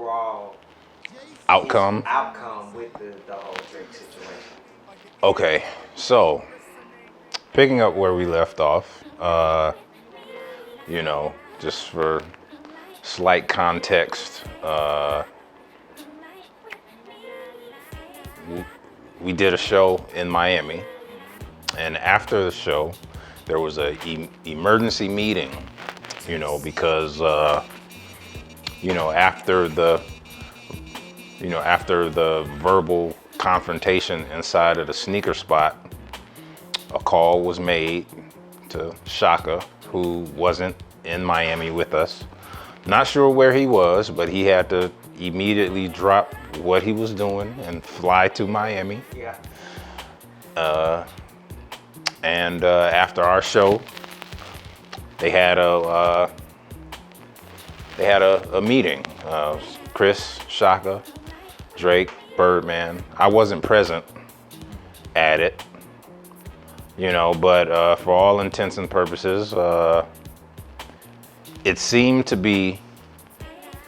overall outcome with the whole Drake situation? Okay, so picking up where we left off, just for slight context, we did a show in Miami, and after the show, there was a emergency meeting, because after the verbal confrontation inside of the sneaker spot, a call was made to Shaka, who wasn't in Miami with us. Not sure where he was, but he had to immediately drop what he was doing and fly to Miami. Yeah. And after our show, they had a meeting. Chris, Shaka, Drake, Birdman. I wasn't present at it, but for all intents and purposes, it seemed to be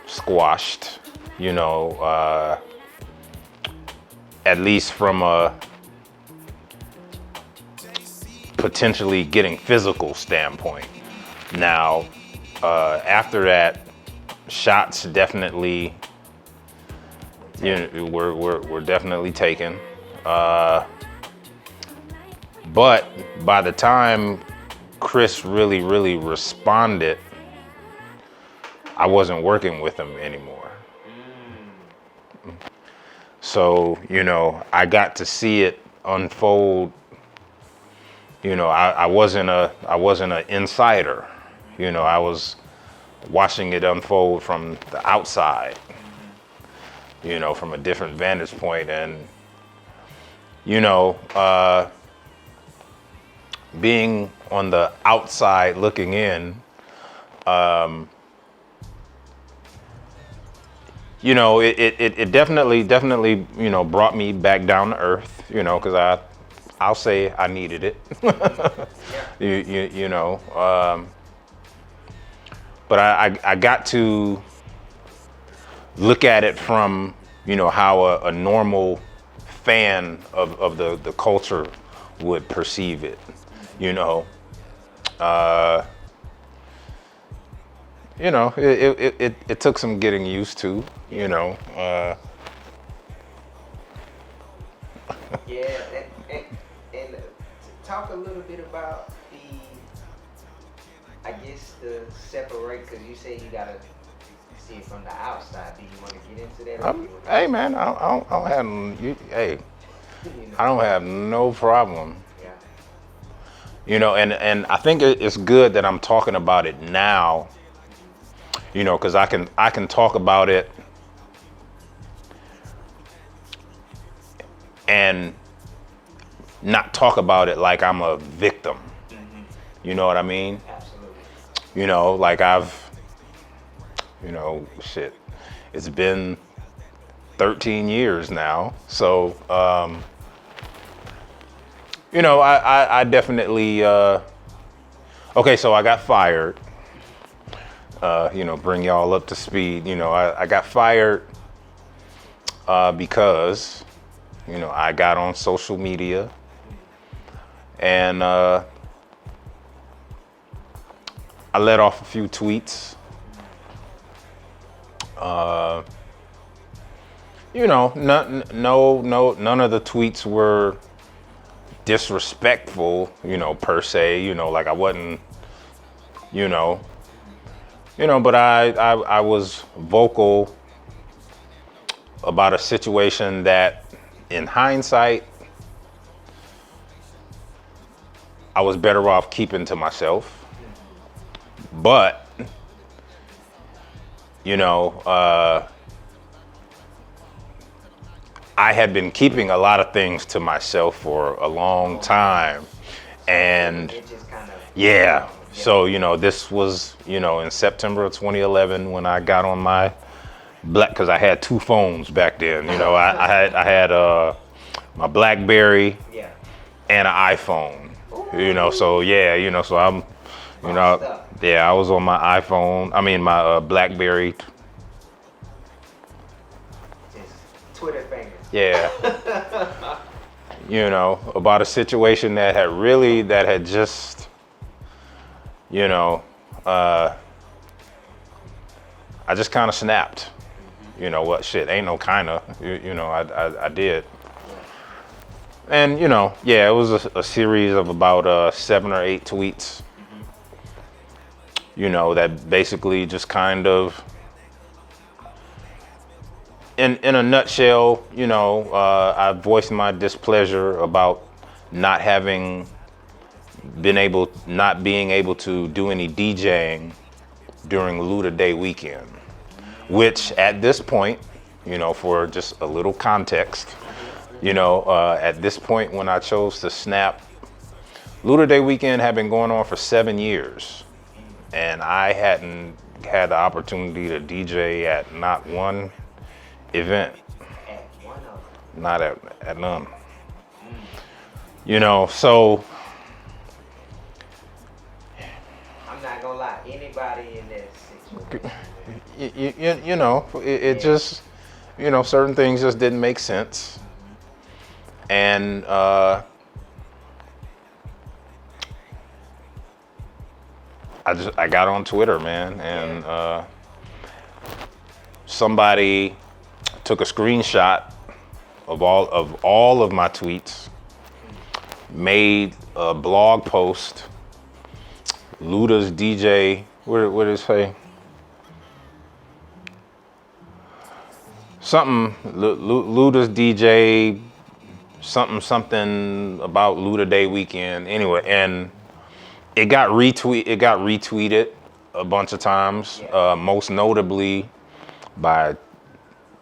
squashed, at least from a potentially getting physical standpoint. Now, after that, shots definitely, were definitely taken. But by the time Chris really responded, I wasn't working with him anymore. So, I got to see it unfold. I wasn't an insider. I was watching it unfold from the outside, from a different vantage point. And, being on the outside looking in, it definitely, brought me back down to earth, because I'll say I needed it. But I got to look at it from, how a normal fan of the culture would perceive it, it took some getting used to, Yeah, and talk a little bit about the separate, because you say you gotta see it from the outside. Do you want to get into that? Hey man, I don't have I don't have no problem. Yeah. And I think it's good that I'm talking about it now. Because I can talk about it and not talk about it like I'm a victim. Mm-hmm. You know what I mean? Absolutely. Like I've, it's been 13 years now. So, I definitely, okay, so I got fired. Bring y'all up to speed. I got fired because, I got on social media and I let off a few tweets. None of the tweets were disrespectful, per se. Like I wasn't, but I was vocal about a situation that, in hindsight, I was better off keeping to myself. But, I had been keeping a lot of things to myself for a long time. And It just kind of. yeah. So, this was, in September of 2011 when I got on my because I had two phones back then. I had my BlackBerry Yeah. and an iPhone. So yeah, so I'm, I was on my iPhone. I mean my BlackBerry Yeah. You know, about a situation that had just, you know, I just kind of snapped. You know what? Shit, ain't no kinda. You know, I did. And you know, yeah, it was a series of about 7 or 8 tweets. You know, that basically just kind of, in a nutshell, you know, I voiced my displeasure about not being able to do any DJing during Luda Day weekend, which at this point, you know, for just a little context, you know, at this point when I chose to snap, Luda Day weekend had been going on for 7 years, and I hadn't had the opportunity to DJ at not one event. Not at none. You know, so I'm not gonna lie, anybody in that situation, you know, it just, you know, certain things just didn't make sense. And I got on Twitter, man, and somebody took a screenshot of all of my tweets, made a blog post, Luda's DJ, what did it say? Something, Luda's DJ, something about Luda Day weekend. Anyway, and it got retweeted a bunch of times, most notably by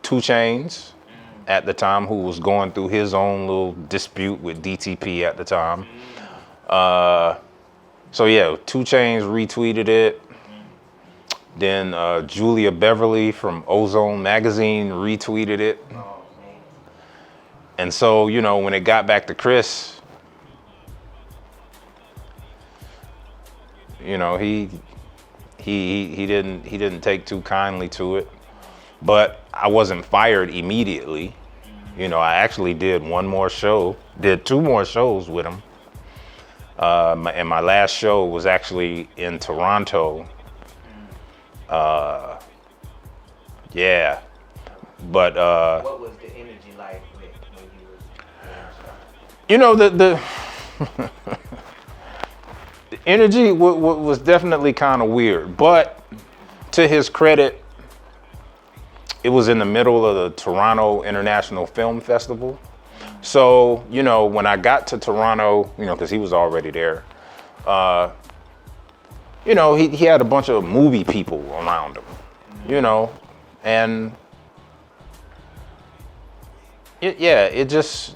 2 Chainz at the time, who was going through his own little dispute with DTP at the time. So yeah, 2 Chainz retweeted it. Then Julia Beverly from Ozone Magazine retweeted it. And so, you know, when it got back to Chris, you know, he didn't take too kindly to it. But I wasn't fired immediately. You know, I actually did 2 more shows with him. And my last show was actually in Toronto. Yeah. But what was the energy like when you was you know, the energy was definitely kind of weird, but to his credit, it was in the middle of the Toronto International Film Festival. So, you know, when I got to Toronto, you know, because he was already there, you know, he had a bunch of movie people around him, you know, and it just,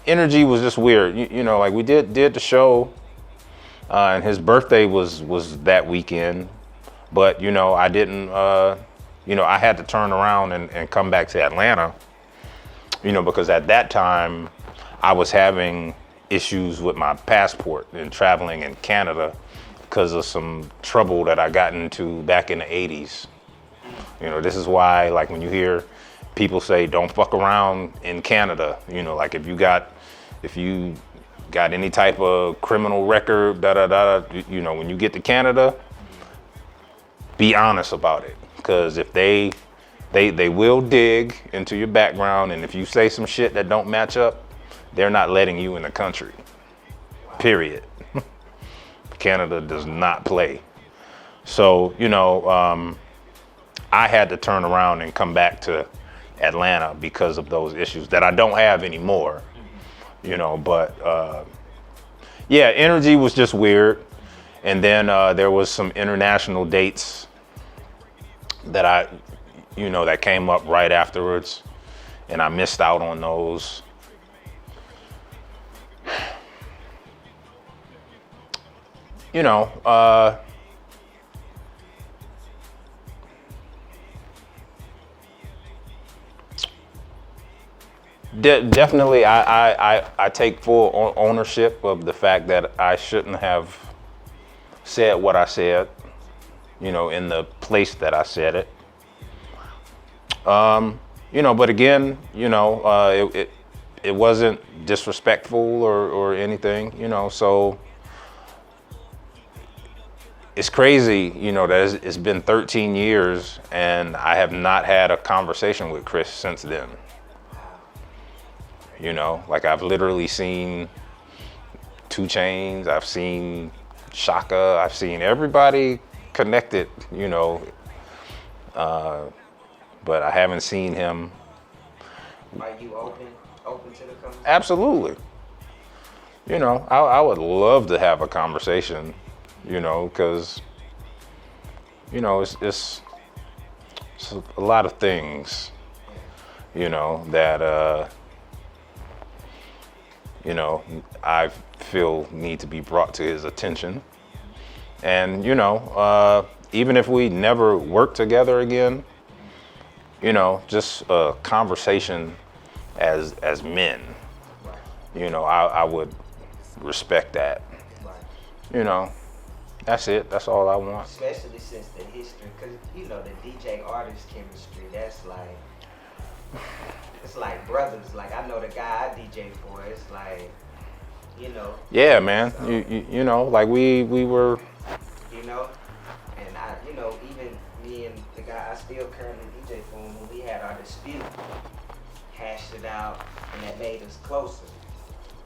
energy was just weird. You know, like we did the show, and his birthday was that weekend, but, you know, I didn't, you know, I had to turn around and come back to Atlanta, you know, because at that time I was having issues with my passport and traveling in Canada because of some trouble that I got into back in the 80s. You know, this is why, like, when you hear people say don't fuck around in Canada, you know, like if you got any type of criminal record, you know, when you get to Canada, be honest about it. Because if they will dig into your background, and if you say some shit that don't match up, they're not letting you in the country. Period. Canada does not play. So, you know, I had to turn around and come back to Atlanta because of those issues that I don't have anymore. You know, but yeah, energy was just weird. And then there was some international dates that that came up right afterwards, and I missed out on those. You know, definitely I take full ownership of the fact that I shouldn't have said what I said, you know, in the place that I said it. but again, it wasn't disrespectful or anything, so it's crazy, that it's been 13 years and I have not had a conversation with Chris since then. Like I've literally seen 2 Chainz, I've seen Shaka, I've seen everybody connected, but I haven't seen him. Are you open to the conversation? Absolutely. I would love to have a conversation, because, it's a lot of things, that, I feel need to be brought to his attention. And, even if we never work together again, just a conversation as men, I would respect that. That's it. That's all I want. Especially since the history, because the DJ artist chemistry, that's like, it's like brothers. Like I know the guy I DJ for. It's like, Yeah, man. So, like we were. And I, even me and the guy I still currently DJ for, when we had our dispute, hashed it out, and that made us closer.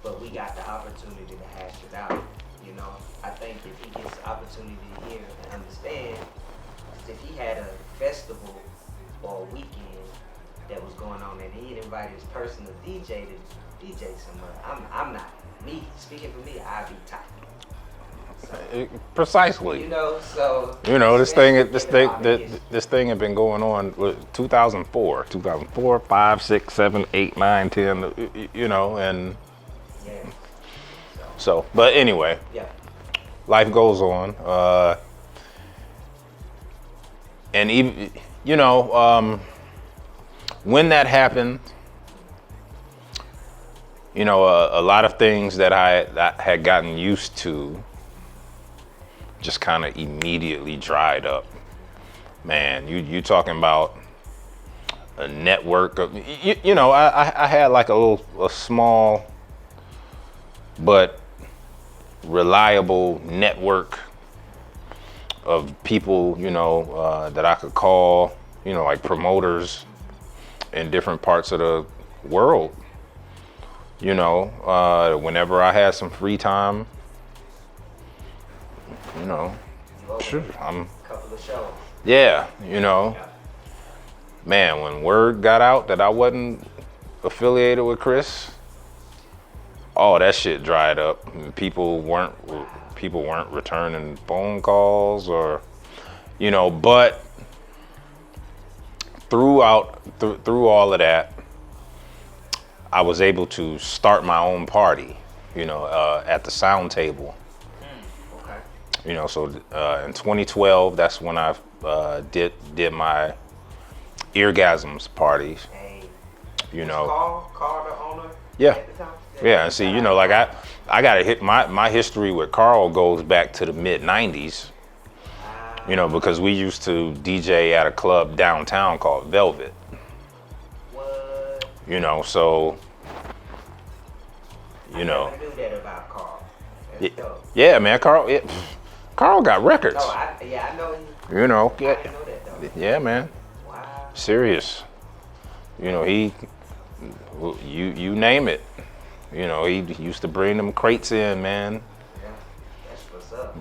But we got the opportunity to hash it out. I think if he gets the opportunity to hear and understand, if he had a festival or a weekend that was going on and he invited his personal DJ to DJ somewhere, I'm not. Me, speaking for me, I'd be tight. So, precisely. So this thing had been going on 2004, 5, 6, 7, 8, 9, 10, and yeah. so but anyway, Yeah. life goes on, and even when that happened, a lot of things that I had gotten used to just kind of immediately dried up. Man, you talking about a network of, I had like a small but reliable network of people, that I could call, like promoters in different parts of the world. Whenever I had some free time, sure, I'm. Couple of shows. Yeah, man, when word got out that I wasn't affiliated with Chris, all that shit dried up. People weren't returning phone calls or, but through all of that, I was able to start my own party, at the sound table. Okay. So in 2012, that's when I did my eargasms parties. Hey. Carl the owner. Yeah. At the time? Yeah, and see, like I gotta hit my history with Carl goes back to the mid '90s. Because we used to DJ at a club downtown called Velvet. What? So. I never knew that about Carl. That's dope. Yeah, man, Carl got records. No, I know he. Yeah. I didn't know that though. Yeah, man. Wow. Serious. He. You name it. He used to bring them crates in, man. Yeah, that's what's up.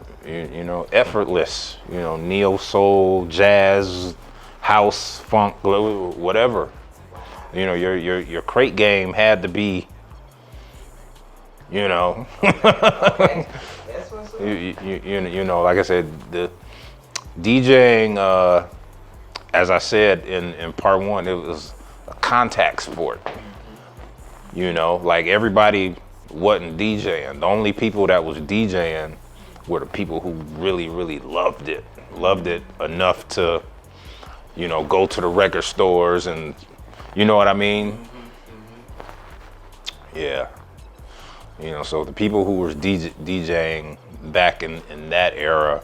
Effortless. Neo soul, jazz, house, funk, whatever. Your crate game had to be. Okay. That's what's up. Like I said, the DJing, as I said in part 1, it was a contact sport. Like everybody wasn't DJing. The only people that was DJing were the people who really, really loved it enough to, go to the record stores and, you know what I mean? Yeah. So the people who were DJing back in that era,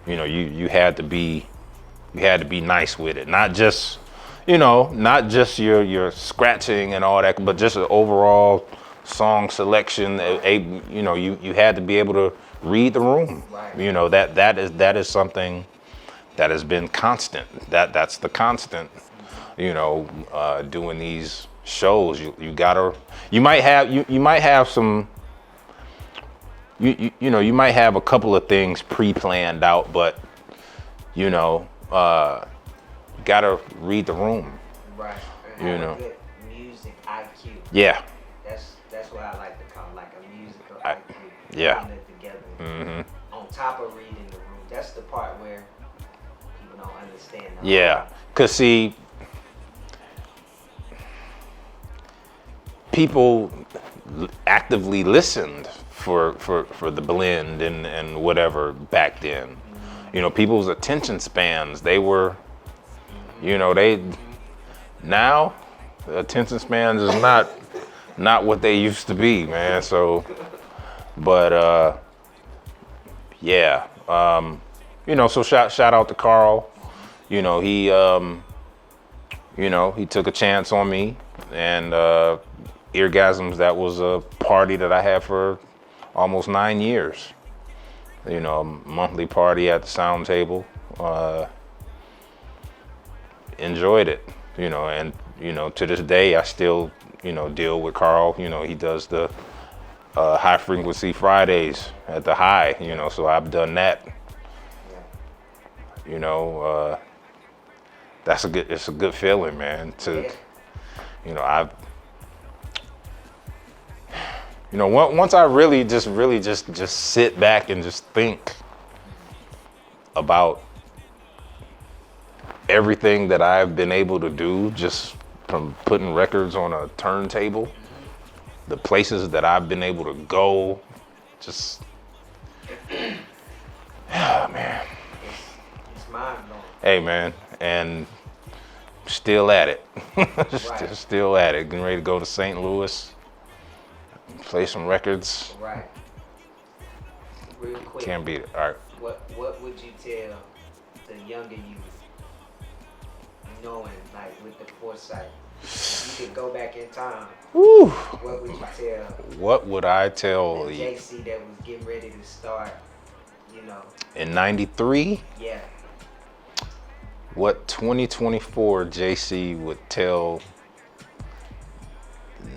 you had to be nice with it. Not just, not just your scratching and all that, but just an overall song selection. You had to be able to read the room. Right. That is something that has been constant. That's the constant. Doing these shows, you might have some. You might have a couple of things pre-planned out, but you gotta read the room. Right. And have a good music IQ. Yeah. That's what I like to call like a musical IQ. Yeah. Putting it together. Mm-hmm. On top of reading the room. That's the part where people don't understand. Yeah. Cause see, people actively listened for the blend and whatever back then. People's attention spans, they were, now the attention spans is not what they used to be, man. So, but yeah, so shout out to Carl. He he took a chance on me, and Eargasms, that was a party that I had for almost 9 years. A monthly party at the sound table. Enjoyed it, and to this day I still deal with Carl. He does the high frequency Fridays at the high. So I've done that. It's a good feeling, man. Once I really just sit back and just think about everything that I've been able to do, just from putting records on a turntable, the places that I've been able to go, just, man. It's mind blowing. Hey, man, and still at it. Right. Still at it. Getting ready to go to St. Louis, play some records. Right. Real quick. Can't beat it. All right. What would you tell the younger youth, knowing like with the foresight? If you could go back in time, Woo. what would you tell? What would I tell the Jaycee that was getting ready to start? In '93? Yeah. What 2024 Jaycee would tell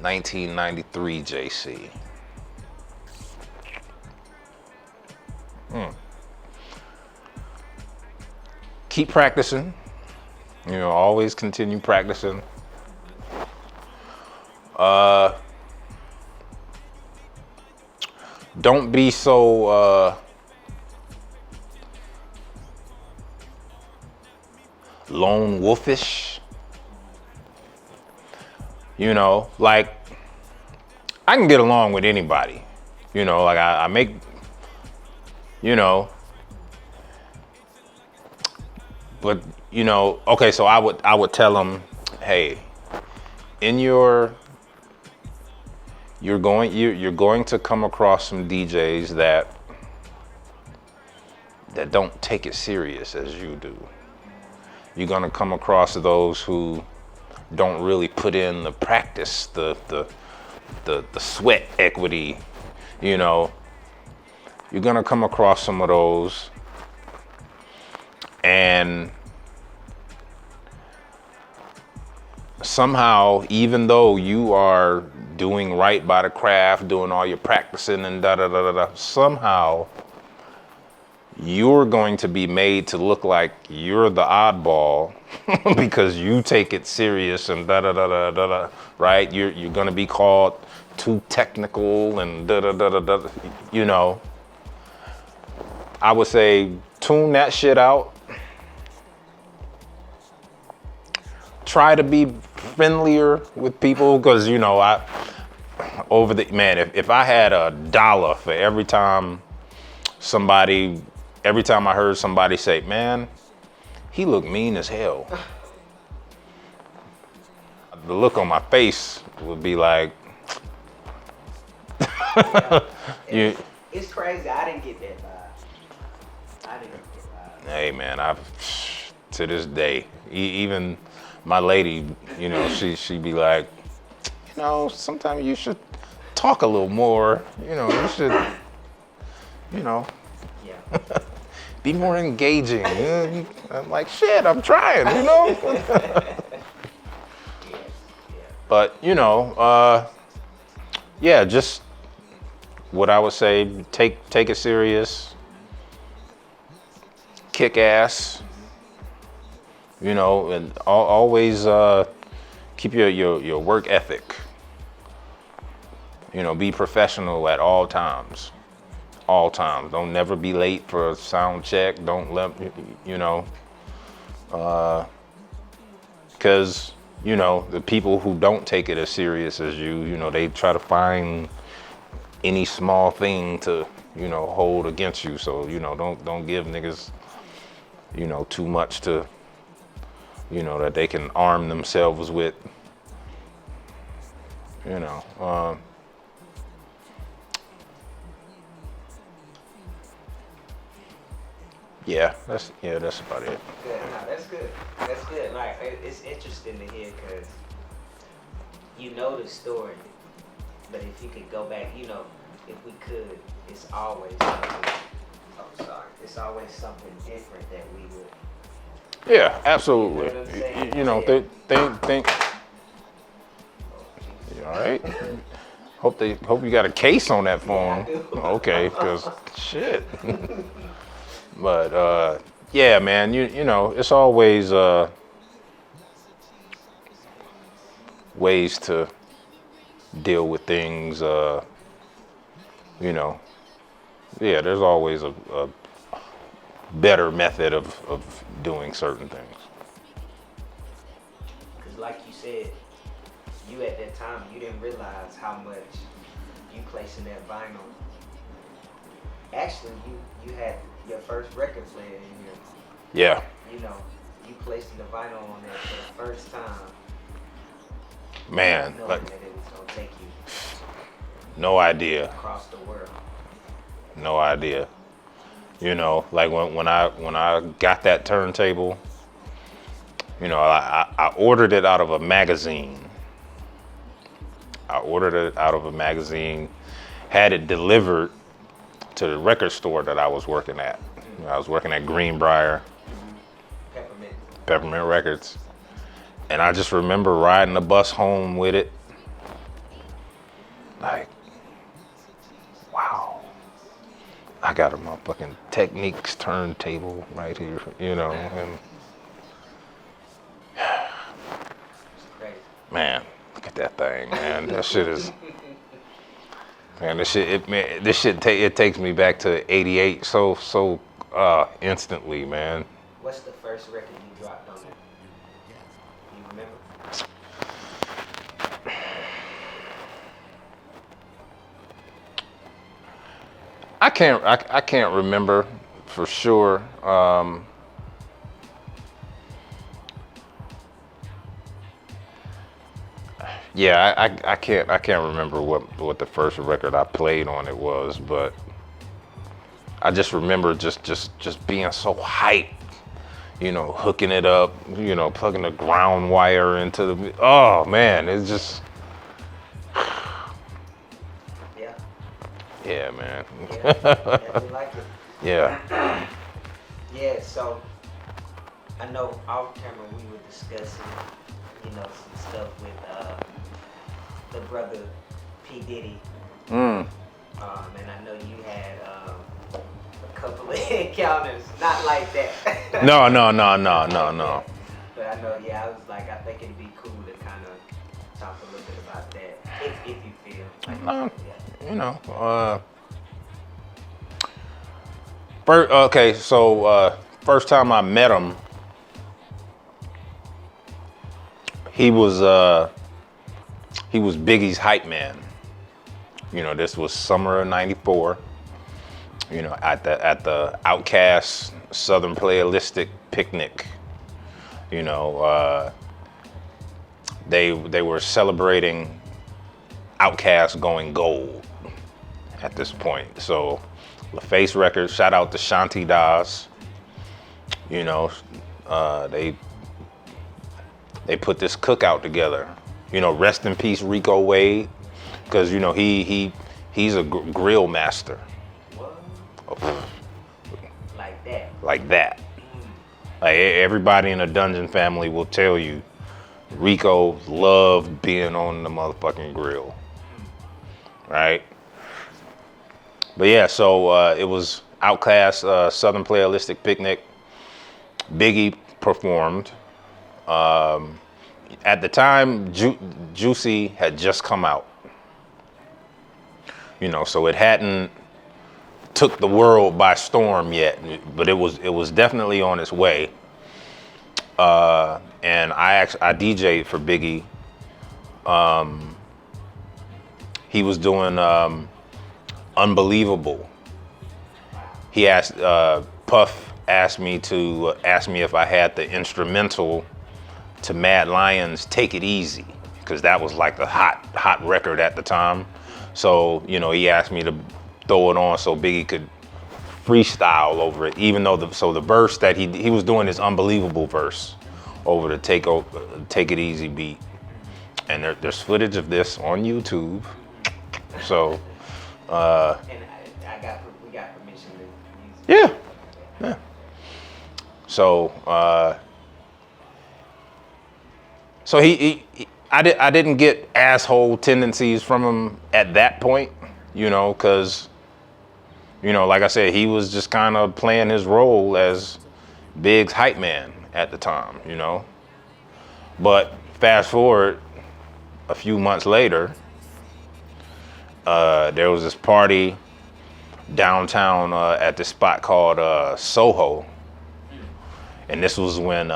1993 Jaycee? Keep practicing. Always continue practicing. Don't be so lone wolfish. Like I can get along with anybody. Like I make, but okay, so I would tell them, hey, you're going to come across some DJs that don't take it serious as you do. You're gonna come across those who don't really put in the practice, the sweat equity. You're gonna come across some of those, and somehow, even though you are doing right by the craft, doing all your practicing and somehow you're going to be made to look like you're the oddball because you take it serious and right? You're going to be called too technical and I would say tune that shit out. Try to be friendlier with people, because if I had $1 for every time I heard somebody say, man, he looked mean as hell, the look on my face would be like, it's crazy. I didn't get that vibe. Hey man, to this day, even my lady, you know, she'd be like, you know, sometimes you should talk a little more. You know, you should, you know, Yeah. be more engaging. I'm like, shit, I'm trying, you know? Yeah. But, you know, yeah, just what I would say, take it serious, kick ass, you know, and always keep your work ethic. You know, be professional at all times. All times. Don't never be late for a sound check. Don't let, you know, because, you know, the people who don't take it as serious as you know, they try to find any small thing to, you know, hold against you. So, you know, don't give niggas, you know, too much to, you know, that they can arm themselves with, you know. Yeah, that's about it. Good. No, that's good. That's good. Like, it's interesting to hear because you know the story, but if you could go back, you know, if we could, it's always something. Oh, sorry. It's always something different that we would. Yeah, absolutely. You know what I'm saying? You know, think. You all right? Hope you got a case on that phone. Yeah, I do. Okay, because shit. But yeah, man, you know, it's always ways to deal with things. You know, yeah, there's always a better method of doing certain things. Because like you said, you at that time, you didn't realize how much you placing that vinyl. Actually, you had your first record player in here. Yeah. You know, you placing the vinyl on there for the first time. Man, Knowing like, that it was going to take you no idea. across the world. No idea. You know, like when I got that turntable, you know, I ordered it out of a magazine. Had it delivered to the record store that I was working at. I was working at Greenbrier, Peppermint Records. And I just remember riding the bus home with it. Like, wow. I got a motherfucking Techniques turntable right here, you know, and Crazy. man, look at that thing, man. That shit is, man, it takes me back to '88 so instantly, man. What's the first record you dropped on it? You remember? I can't remember for sure. Yeah, I can't remember what the first record I played on it was, but I just remember just being so hyped, you know, hooking it up, you know, plugging the ground wire into the, oh man, it's just, Yeah. yeah, man. Yeah. Definitely like it. Yeah. Yeah, so I know off camera we were discussing, you know, some stuff with the brother P Diddy. And I know you had a couple of encounters, not like that. No. But I know, yeah, I was like, I think it'd be cool to kind of talk a little bit about that, if you feel like yeah. You know, okay, so first time I met him, he was Biggie's hype man. You know, this was summer of '94. You know, at the Outkast Southern Playalistic picnic. You know, they were celebrating Outkast going gold at this point. So LaFace Records, shout out to Shanti Das. You know, they they put this cookout together. You know, rest in peace, Rico Wade, because you know he's a grill master. What? Like that. Like that. Like everybody in the Dungeon family will tell you, Rico loved being on the motherfucking grill, right? But yeah, so it was Outkast Southern Playalistic Picnic. Biggie performed. At the time, Juicy had just come out. You know, so it hadn't took the world by storm yet, but it was definitely on its way. And I DJ'd for Biggie. He was doing Unbelievable. He asked Puff asked me if I had the instrumental to Mad Lion's Take It Easy, because that was like the hot record at the time. So, you know, he asked me to throw it on so Biggie could freestyle over it, even though the verse that he was doing his Unbelievable verse over the Take It Easy beat. And there's footage of this on YouTube. So and we got permission to use it. Yeah. So I didn't get asshole tendencies from him at that point, you know, because, you know, like I said, he was just kind of playing his role as Big's hype man at the time, you know. But fast forward a few months later, there was this party downtown at this spot called Soho, and this is when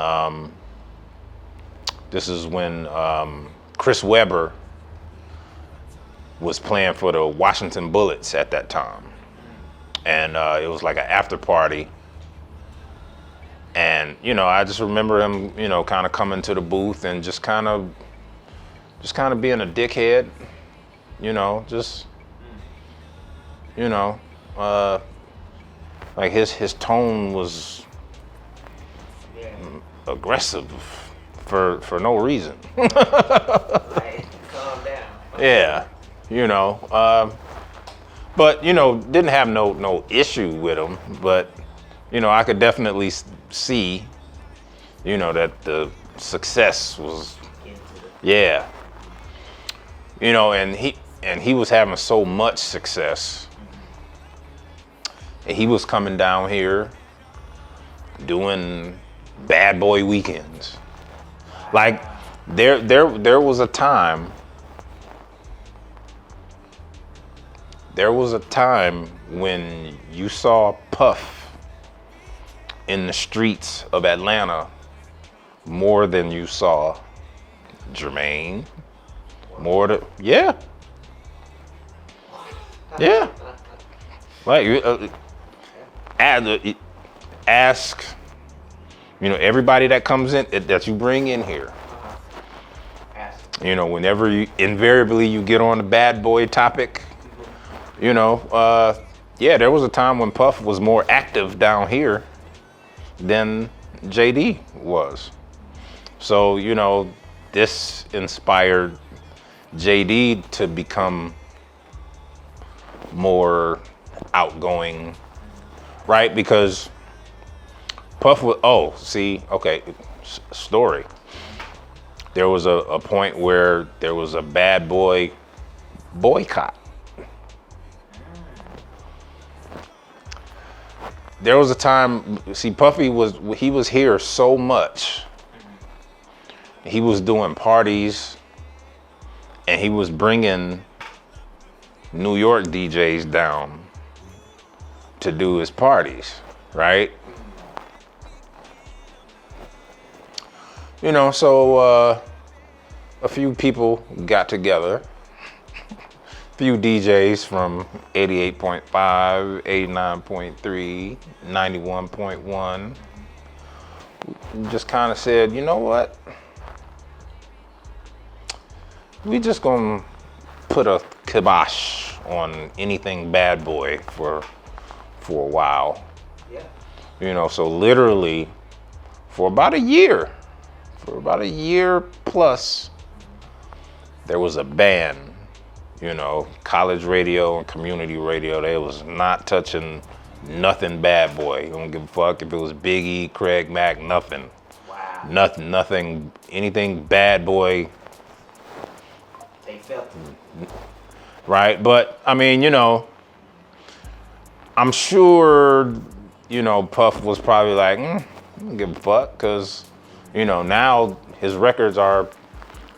Chris Webber was playing for the Washington Bullets at that time, and it was like an after party. And you know, I just remember him, you know, kind of coming to the booth and just kind of being a dickhead, you know, just, you know, like his tone was aggressive for no reason. Like, calm down. Yeah, you know, but you know, didn't have no issue with him, but you know, I could definitely see, you know, that the success was, yeah, you know, and he was having so much success. And he was coming down here doing bad boy weekends. Like there was a time when you saw Puff in the streets of Atlanta more than you saw Jermaine. Yeah. Like ask, you know, everybody that comes in that you bring in here. You know, whenever invariably you get on the bad boy topic, you know, yeah, there was a time when Puff was more active down here than JD was. So, you know, this inspired JD to become more outgoing, right? Because Puff was, story. There was a point where there was a bad boy boycott. There was a time, see, Puffy was here so much. He was doing parties and he was bringing New York DJs down to do his parties, right? You know, so a few people got together, a few DJs from 88.5, 89.3, 91.1, just kind of said, you know what? We just gonna put a kibosh on anything bad boy for a while. Yeah. You know, so literally for about a year, for about a year plus, there was a ban. You know, college radio and community radio, they was not touching nothing Bad Boy. You don't give a fuck if it was Biggie, Craig Mack, nothing. Wow. Nothing, anything Bad Boy. They felt it. Right, but I mean, you know, I'm sure, you know, Puff was probably like, I don't give a fuck, because, you know, now his records are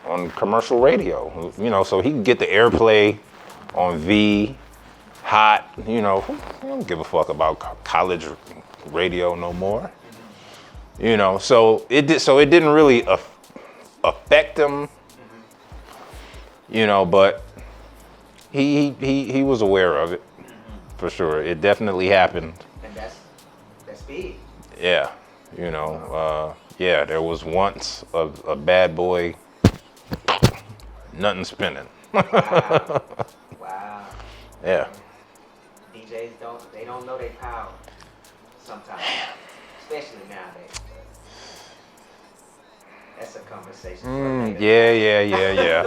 on commercial radio, you know, so he can get the airplay on V, Hot, you know, I don't give a fuck about college radio no more. You know, so it didn't really affect him, you know, but he was aware of it, for sure. It definitely happened. And that's big. Yeah, you know, yeah, there was once a Bad Boy, nothing spinning. Wow. Wow. Yeah. DJs don't know their power sometimes, especially nowadays. That's a conversation. Yeah.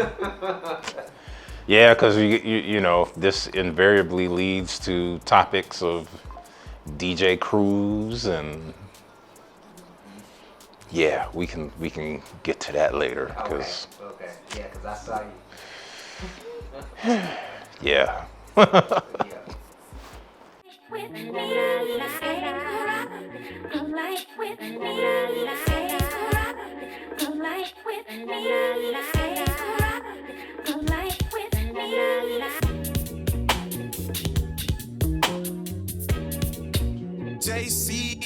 Yeah, because you know, this invariably leads to topics of DJ crews, and yeah, we can get to that later. Cause, okay. Yeah, because I saw you. Yeah. Yeah. With me, come like with me, come like with me, come like with me. Jaycee.